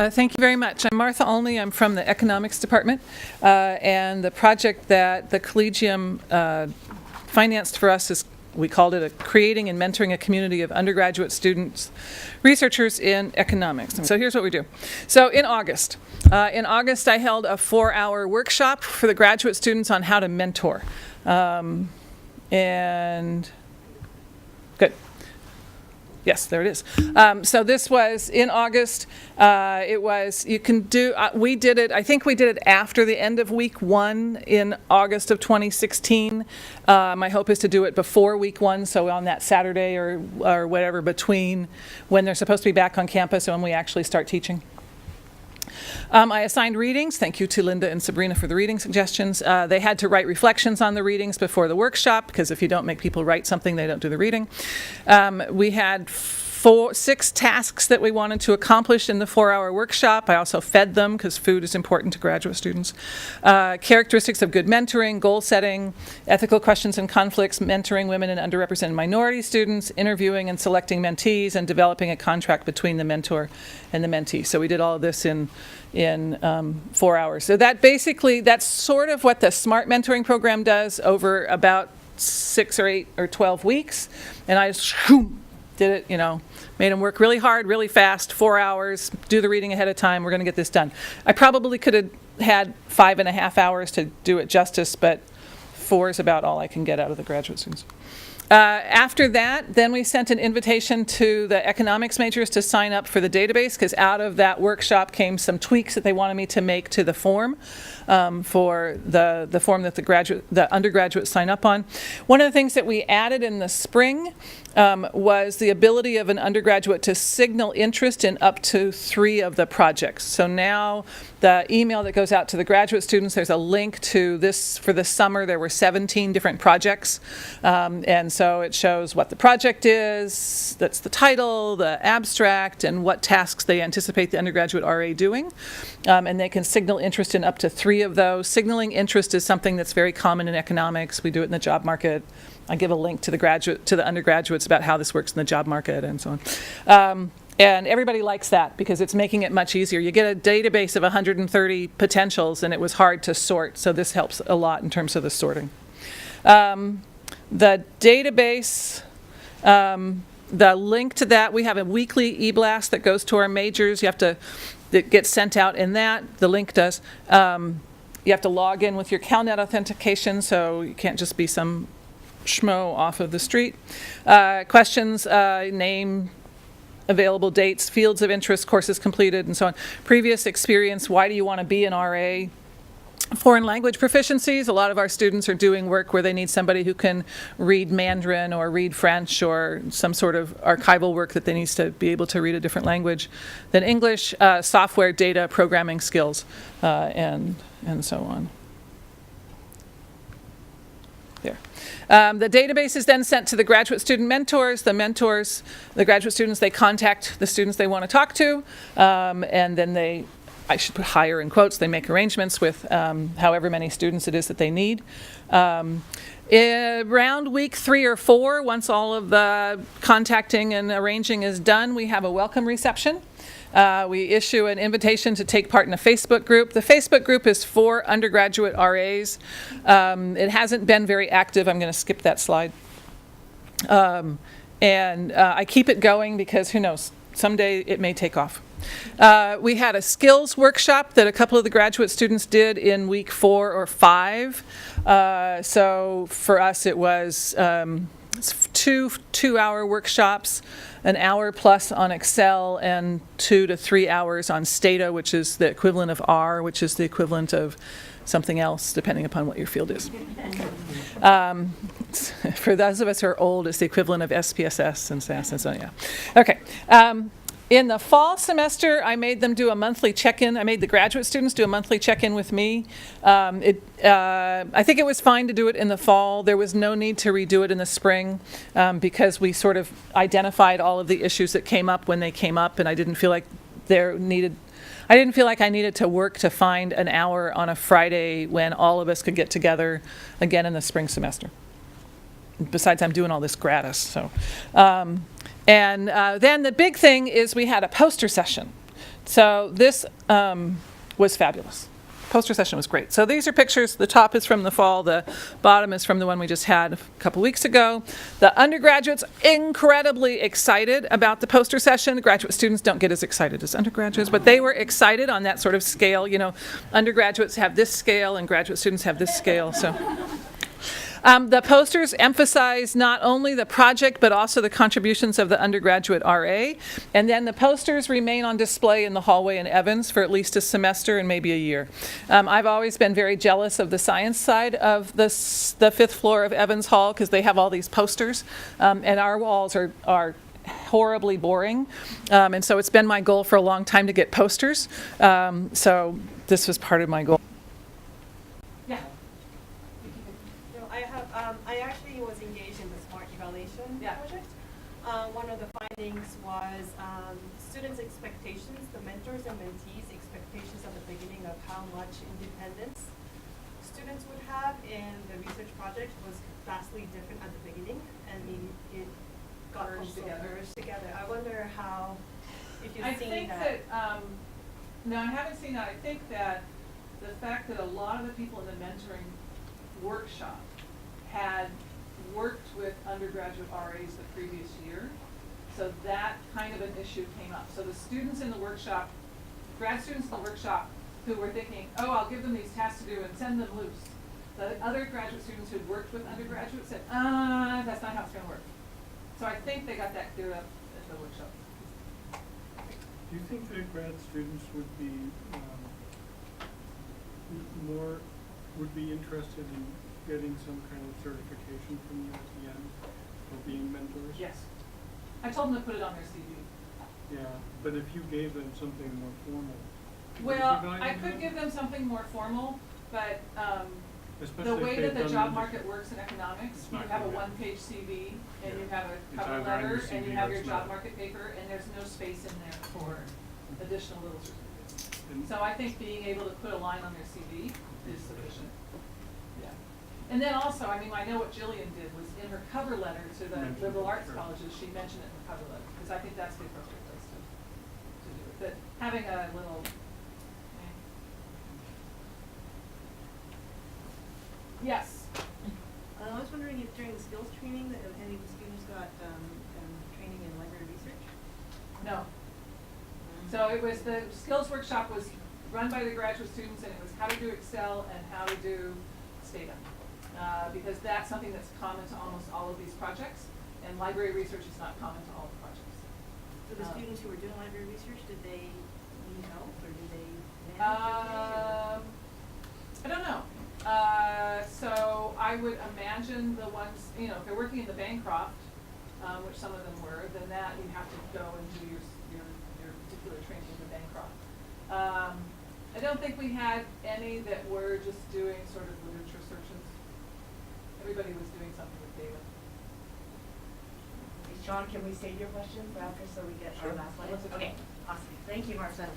Thank you very much. I'm Martha Olney. I'm from the economics department, and the project that the Collegium financed for us is, we called it Creating and Mentoring a Community of Undergraduate Students, Researchers in Economics. So here's what we do. So in August, I held a 4-hour workshop for the graduate students on how to mentor. And good. Yes, there it is. So this was in August. It was, you can do, we did it, I think we did it after the end of week 1 in August of 2016. My hope is to do it before week 1, so on that Saturday or whatever between when they're supposed to be back on campus and when we actually start teaching. I assigned readings. Thank you to Linda and Sabrina for the reading suggestions. They had to write reflections on the readings before the workshop, because if you don't make people write something, they don't do the reading. We had 6 tasks that we wanted to accomplish in the 4-hour workshop. I also fed them, because food is important to graduate students. Characteristics of good mentoring, goal setting, ethical questions and conflicts, mentoring women and underrepresented minority students, interviewing and selecting mentees, and developing a contract between the mentor and the mentee. So we did all of this in 4 hours. So that basically, that's sort of what the SMART mentoring program does over about 6 or 8 or 12 weeks. And I just did it, made them work really hard, really fast, 4 hours, do the reading ahead of time, we're going to get this done. I probably could have had 5.5 hours to do it justice, but 4 is about all I can get out of the graduate students. After that, then we sent an invitation to the economics majors to sign up for the database, because out of that workshop came some tweaks that they wanted me to make to the form for the form that the undergraduates sign up on. One of the things that we added in the spring was the ability of an undergraduate to signal interest in up to 3 of the projects. So now the email that goes out to the graduate students, there's a link to this. For the summer, there were 17 different projects, and so it shows what the project is, that's the title, the abstract, and what tasks they anticipate the undergraduate RA doing. And they can signal interest in up to 3 of those. Signaling interest is something that's very common in economics. We do it in the job market. I give a link to the undergraduates about how this works in the job market and so on. And everybody likes that because it's making it much easier. You get a database of 130 potentials, and it was hard to sort, so this helps a lot in terms of the sorting. The database, the link to that, we have a weekly e-blast that goes to our majors. That gets sent out in that. The link does. You have to log in with your CalNet authentication, so you can't just be some schmo off of the street. Questions, name, available dates, fields of interest, courses completed, and so on. Previous experience, why do you want to be an RA? Foreign language proficiencies. A lot of our students are doing work where they need somebody who can read Mandarin or read French or some sort of archival work that they need to be able to read a different language than English, software, data, programming skills, and so on. There. The database is then sent to the graduate student mentors. The graduate students, they contact the students they want to talk to, and then I should put hire in quotes, they make arrangements with however many students it is that they need. Around week 3 or 4, once all of the contacting and arranging is done, we have a welcome reception. We issue an invitation to take part in a Facebook group. The Facebook group is for undergraduate RAs. It hasn't been very active. I'm going to skip that slide. And I keep it going because who knows, someday it may take off. We had a skills workshop that a couple of the graduate students did in week 4 or 5. So for us it was 2-hour workshops, an hour plus on Excel, and 2 to 3 hours on Stata, which is the equivalent of R, which is the equivalent of something else, depending upon what your field is. Okay. For those of us who are old, it's the equivalent of SPSS and SAS and so on, yeah. Okay. In the fall semester, I made them do a monthly check-in. I made the graduate students do a monthly check-in with me. I think it was fine to do it in the fall. There was no need to redo it in the spring because we sort of identified all of the issues that came up when they came up, and I didn't feel like I needed to work to find an hour on a Friday when all of us could get together again in the spring semester. Besides, I'm doing all this gratis, so. And then the big thing is we had a poster session. So this was fabulous. Poster session was great. So these are pictures. The top is from the fall. The bottom is from the one we just had a couple weeks ago. The undergraduates incredibly excited about the poster session. The graduate students don't get as excited as undergraduates, but they were excited on that sort of scale. You know, undergraduates have this scale and graduate students have this scale. So. The posters emphasize not only the project, but also the contributions of the undergraduate RA. And then the posters remain on display in the hallway in Evans for at least a semester and maybe a year. I've always been very jealous of the science side of the fifth floor of Evans Hall because they have all these posters. And our walls are horribly boring. And so it's been my goal for a long time to get posters. So this was part of my goal. I actually was engaged in the SMART evaluation project. One of the findings was students' expectations, the mentors and mentees' expectations at the beginning of how much independence students would have in the research project was vastly different at the beginning. I mean, it got merged together. I wonder how, if you've seen that. No, I haven't seen that. I think that the fact that a lot of the people in the mentoring workshop had worked with undergraduate RAs the previous year, so that kind of an issue came up. So the students in the workshop, grad students in the workshop who were thinking, oh, I'll give them these tasks to do and send them loose. The other graduate students who'd worked with undergraduates said, that's not how it's going to work. So I think they got that cleared up at the workshop. Do you think that grad students would be would be interested in getting some kind of certification from you at the end for being mentors? Yes. I told them to put it on their CV. Yeah, but if you gave them something more formal. Well, I could give them something more formal, but the way that the job market works in economics, you have a one-page CV, and you have a cover letter, and you have your job market paper, and there's no space in there for additional little certificates. So I think being able to put a line on their CV is sufficient. Yeah. And then also, I mean, I know what Jillian did was in her cover letter to the liberal arts colleges, she mentioned it in the cover letter, because I think that's the appropriate place to do it. But having a little. Yes. I was wondering if during the skills training that any of the students got training in library research? No. So it was, the skills workshop was run by the graduate students, and it was how to do Excel and how to do Stata. Because that's something that's common to almost all of these projects, and library research is not common to all the projects. So the students who were doing library research, did they need help, or did they manage I don't know. So I would imagine the ones, you know, if they're working in the Bancroft, which some of them were, then that you have to go and do your particular training in the Bancroft. I don't think we had any that were just doing sort of literature searches. Everybody was doing something with data. Sean, can we save your question for after so we get our last one? Okay, awesome. Thank you, Marcel.